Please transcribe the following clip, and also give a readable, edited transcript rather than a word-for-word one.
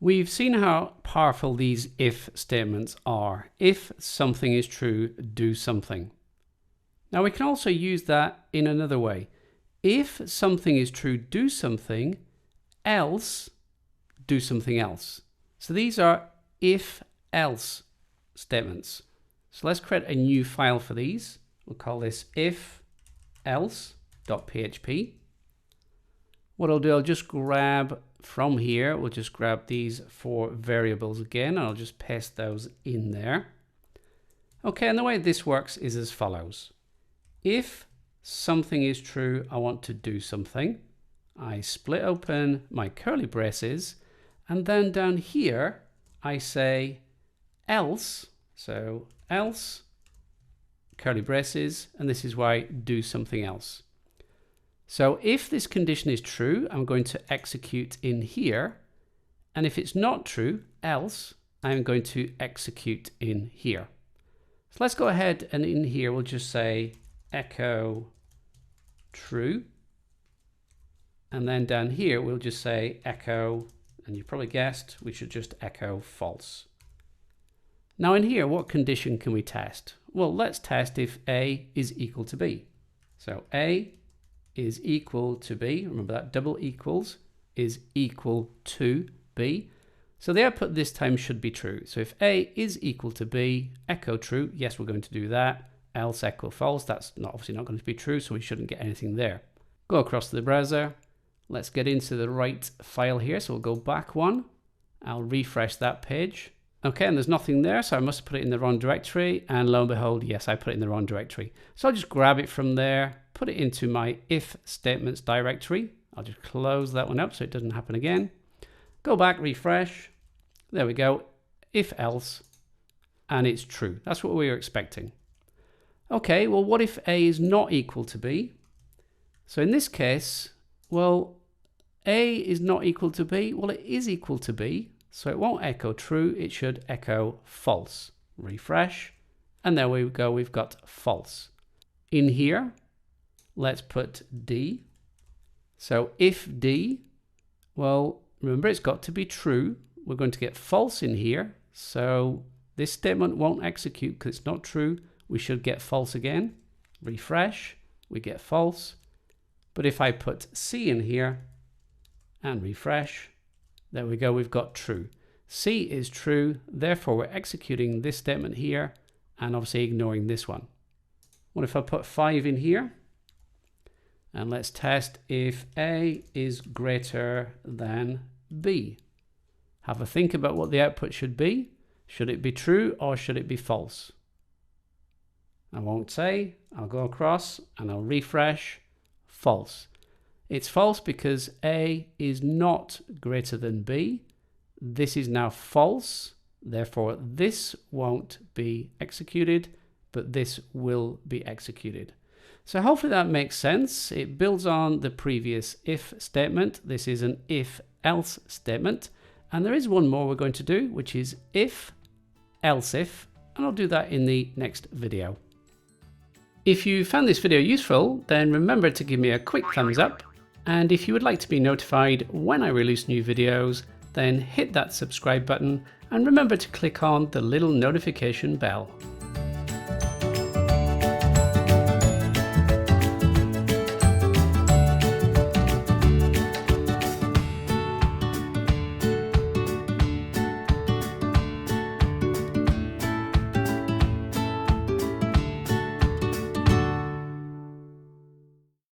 We've seen how powerful these if statements are. If something is true, do something. Now we can also use that in another way. If something is true, do something, else do something else. So these are if-else statements. So let's create a new file for these. We'll call this if-else.php. What I'll do, I'll just grab from here, we'll just grab these 4 variables again, and I'll just paste those in there. Okay, and the way this works is as follows. If something is true, I want to do something. I split open my curly braces, and then down here, I say else, so else, curly braces, and this is why do something else. So if this condition is true, I'm going to execute in here. And if it's not true, else, I'm going to execute in here. So let's go ahead and in here, we'll just say echo true. And then down here, we'll just say echo, and you probably guessed, we should just echo false. Now in here, what condition can we test? Well, let's test if A is equal to B. So A is equal to B, remember that double equals is equal to B. So the output this time should be true. So if A is equal to B, echo true, yes, we're going to do that. Else echo false, that's obviously not going to be true, so we shouldn't get anything there. Go across to the browser. Let's get into the right file here. So we'll go back one. I'll refresh that page. Okay, and there's nothing there, so I must have put it in the wrong directory. And lo and behold, yes, I put it in the wrong directory. So I'll just grab it from there, put it into my if statements directory. I'll just close that one up so it doesn't happen again. Go back, refresh. There we go. If else, and it's true. That's what we were expecting. Okay, well, what if A is not equal to B? So in this case, well, A is not equal to B. Well, it is equal to B. So it won't echo true, it should echo false. Refresh, and there we go, we've got false. In here, let's put D. So if D, well, remember it's got to be true. We're going to get false in here. So this statement won't execute because it's not true. We should get false again. Refresh, we get false. But if I put C in here and refresh, there we go, we've got true. C is true, therefore we're executing this statement here and obviously ignoring this one. What if I put 5 in here? And let's test if A is greater than B. Have a think about what the output should be. Should it be true or should it be false? I won't say, I'll go across and I'll refresh, false. It's false because A is not greater than B. This is now false. Therefore, this won't be executed, but this will be executed. So hopefully that makes sense. It builds on the previous if statement. This is an if-else statement. And there is one more we're going to do, which is if, else if, and I'll do that in the next video. If you found this video useful, then remember to give me a quick thumbs up. And if you would like to be notified when I release new videos, then hit that subscribe button and remember to click on the little notification bell.